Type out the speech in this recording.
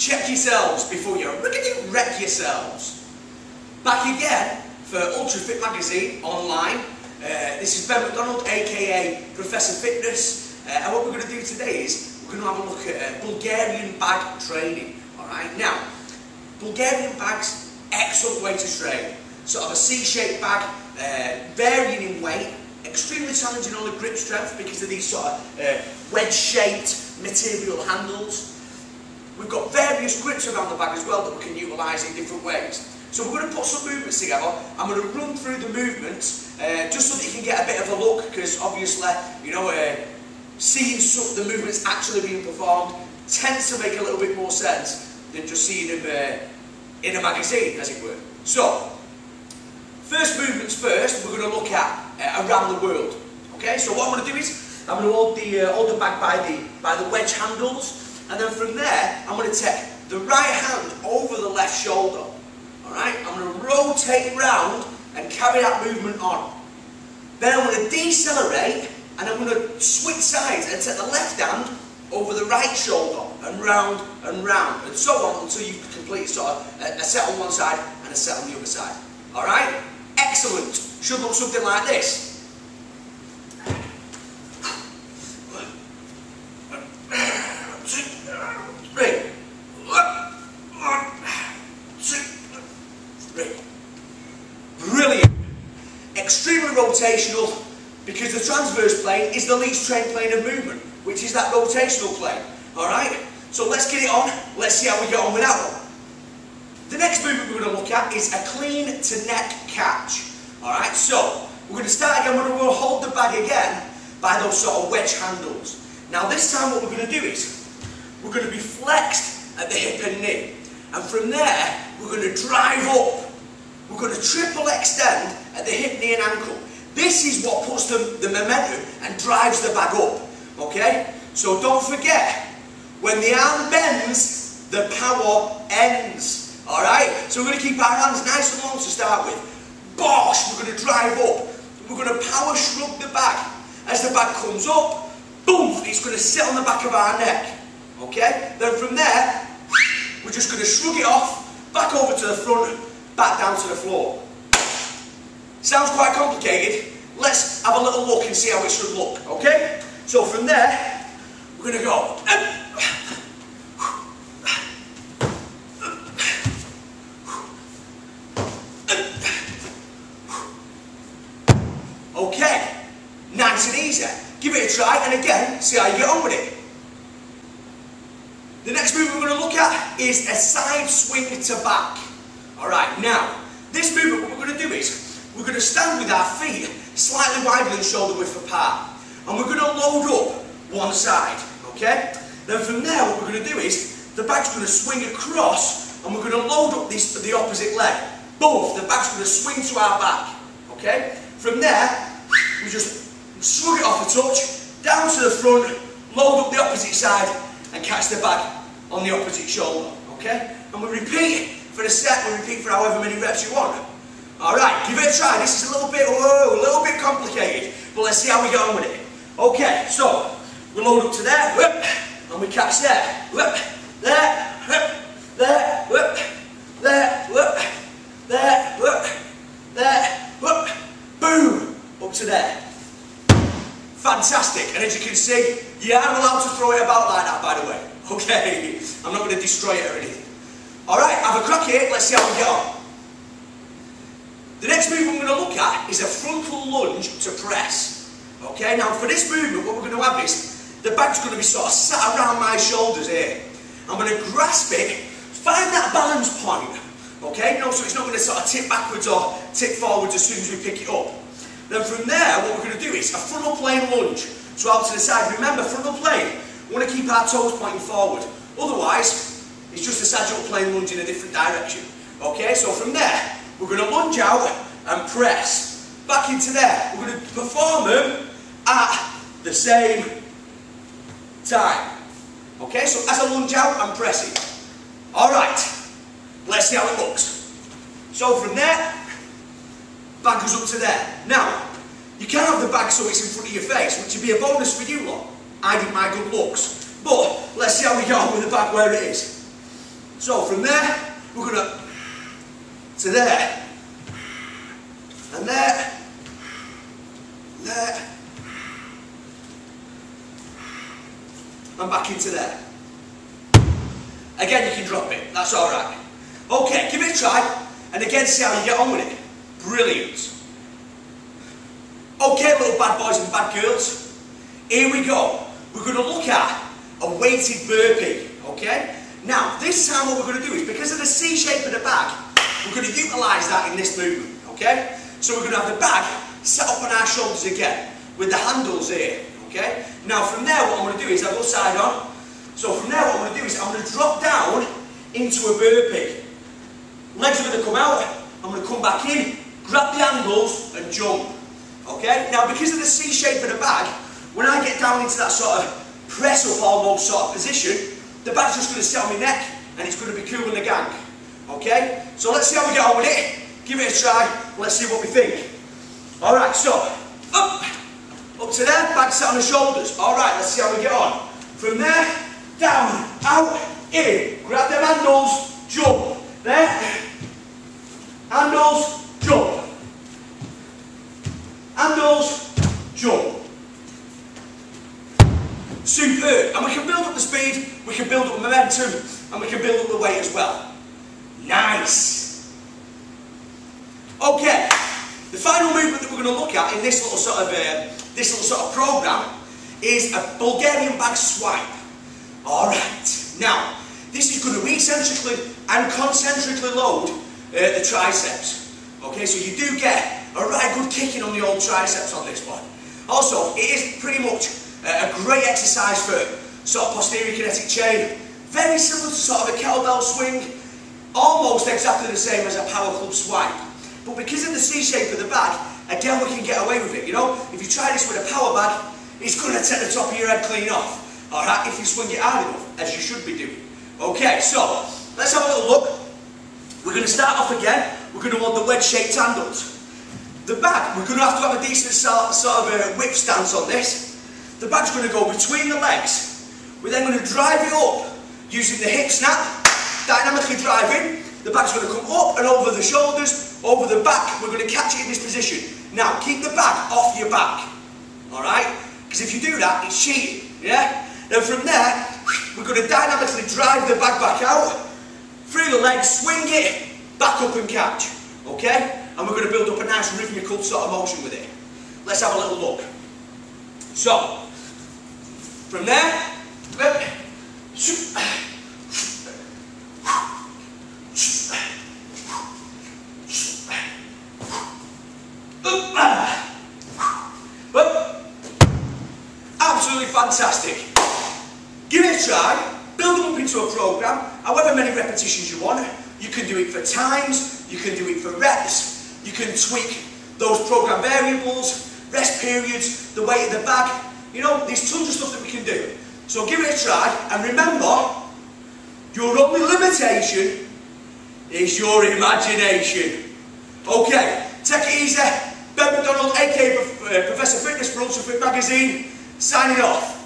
check yourselves before you wreck yourselves. Back again for Ultra Fit Magazine online. This is Ben McDonald, aka Professor Fitness, and what we're going to do today is we're going to have a look at Bulgarian bag training. Alright, now, Bulgarian bags, excellent way to train. Sort of a C-shaped bag, varying in weight, extremely challenging on the grip strength because of these sort of wedge-shaped material handles. We've got various grips around the bag as well that we can utilise in different ways. So we're going to put some movements together. I'm going to run through the movements just so that you can get a bit of a look, because obviously, you know, seeing the movements actually being performed tends to make a little bit more sense than just seeing them in a magazine, as it were. So, first movements first, we're going to look at around the world. Okay, so what I'm going to do is I'm going to hold the bag by the wedge handles, and then from there I'm going to take the right hand over the left shoulder. Alright, I'm going to rotate round and carry that movement on. Then I'm going to decelerate and I'm going to switch sides and take the left hand over the right shoulder and round and so on until you complete sort of a set on one side and a set on the other side. Alright? Excellent. Should look something like this. Brilliant. Extremely rotational, because the transverse plane is the least trained plane of movement, which is that rotational plane. Alright? So let's get it on. Let's see how we get on with that one. The next movement we're going to look at is a clean to neck catch. Alright, so we're going to start again. We're going to hold the bag again by those sort of wedge handles. Now this time what we're going to do is we're going to be flexed at the hip and knee. And from there we're going to drive up. We're going to triple extend at the hip, knee and ankle. This is what puts the momentum and drives the bag up. Okay? So don't forget, when the arm bends, the power ends. Alright? So we're going to keep our hands nice and long to start with. Bosh! We're going to drive up. We're going to power shrug the bag. As the bag comes up, boom! It's going to sit on the back of our neck. Okay? Then from there, we're just going to shrug it off, back over to the front, back down to the floor. Sounds quite complicated. Let's have a little look and see how it should look. Okay? So from there, we're going to go. Okay, nice and easy. Give it a try and again, see how you get on with it. The next movement we're going to look at is a side swing to back. Alright, now, this movement what we're going to do is, we're going to stand with our feet slightly wider than shoulder width apart. And we're going to load up one side, okay? Then from there what we're going to do is, the bag's going to swing across and we're going to load up the opposite leg. Both, the bag's going to swing to our back, okay? From there, we just shrug it off a touch, down to the front, load up the opposite side and catch the bag on the opposite shoulder, okay? And we repeat for a set, we repeat for however many reps you want. Alright, give it a try. This is a little bit complicated, but let's see how we get on with it. Okay, so we load up to there, whoop, and we catch there, whoop, there, whoop, there, whoop, there, whoop, there, whoop, there, whoop, boom, up to there. Fantastic, and as you can see, you aren't allowed to throw it about like that, by the way. Okay, I'm not going to destroy it or anything. Alright, have a crack here, let's see how we get on. The next movement we're going to look at is a frontal lunge to press. Okay, now for this movement what we're going to have is, the bag's going to be sort of sat around my shoulders here. I'm going to grasp it, find that balance point. Okay, no, so it's not going to sort of tip backwards or tip forwards as soon as we pick it up. Then from there what we're going to do is a frontal plane lunge. So out to the side. Remember, frontal plane, we want to keep our toes pointing forward. Otherwise, it's just a sagittal plane lunge in a different direction. Okay, so from there, we're going to lunge out and press. Back into there. We're going to perform them at the same time. Okay, so as I lunge out, I'm pressing. Alright, let's see how it looks. So from there, bag goes up to there. Now, you can't have the bag so it's in front of your face, which would be a bonus for you lot. I did my good looks. But, let's see how we get on with the bag where it is. So from there, we're going to there, and there, there, and back into there. Again, you can drop it, that's alright. Okay, give it a try, and again, see how you get on with it. Brilliant. Okay, little bad boys and bad girls, here we go. We're going to look at a weighted burpee, okay? Now, this time what we're going to do is, because of the C shape of the bag, we're going to utilise that in this movement, okay? So we're going to have the bag set up on our shoulders again, with the handles here, okay? Now, from there, what I'm going to do is, I'll go side on. So from there, what I'm going to do is, I'm going to drop down into a burpee. Legs are going to come out, I'm going to come back in, grab the handles, and jump, okay? Now, because of the C shape of the bag, when I get down into that sort of press up almost sort of position, the bag's just going to sit on my neck and it's going to be cool in the gang. Okay? So let's see how we get on with it. Give it a try. Let's see what we think. Alright, so up to there, bag set on the shoulders. Alright, let's see how we get on. From there, down, out, in. Grab them handles, jump. There. Handles, jump. Handles, jump. Superb, and we can build up the speed, we can build up the momentum, and we can build up the weight as well. Nice. Okay, the final movement that we're going to look at in this little sort of program is a Bulgarian bag swipe. All right. Now, this is going to eccentrically and concentrically load the triceps. Okay, so you do get a right good kicking on the old triceps on this one. Also, it is pretty much a great exercise for sort of posterior kinetic chain. Very similar to sort of a kettlebell swing. Almost exactly the same as a power club swipe. But because of the C shape of the bag, again we can get away with it. You know, if you try this with a power bag, it's going to take the top of your head clean off. Alright, if you swing it hard enough, as you should be doing. Okay, so let's have a little look. We're going to start off again. We're going to want the wedge-shaped handles. The bag, we're going to have a decent sort of whip stance on this. The bag's going to go between the legs. We're then going to drive it up using the hip snap, dynamically driving. The bag's going to come up and over the shoulders, over the back. We're going to catch it in this position. Now, keep the bag off your back. Alright? Because if you do that, it's cheating. Yeah? Then from there, we're going to dynamically drive the bag back out, through the legs, swing it, back up and catch. Okay? And we're going to build up a nice rhythmical sort of motion with it. Let's have a little look. So, from there, absolutely fantastic. Give it a try, build them up into a program, however many repetitions you want. You can do it for times, you can do it for reps, you can tweak those program variables, rest periods, the weight of the bag. You know, there's tons of stuff that we can do. So give it a try, and remember, your only limitation is your imagination. Okay, take it easy. Ben McDonald, aka Professor Fitness for Ultra Fit Magazine, signing off.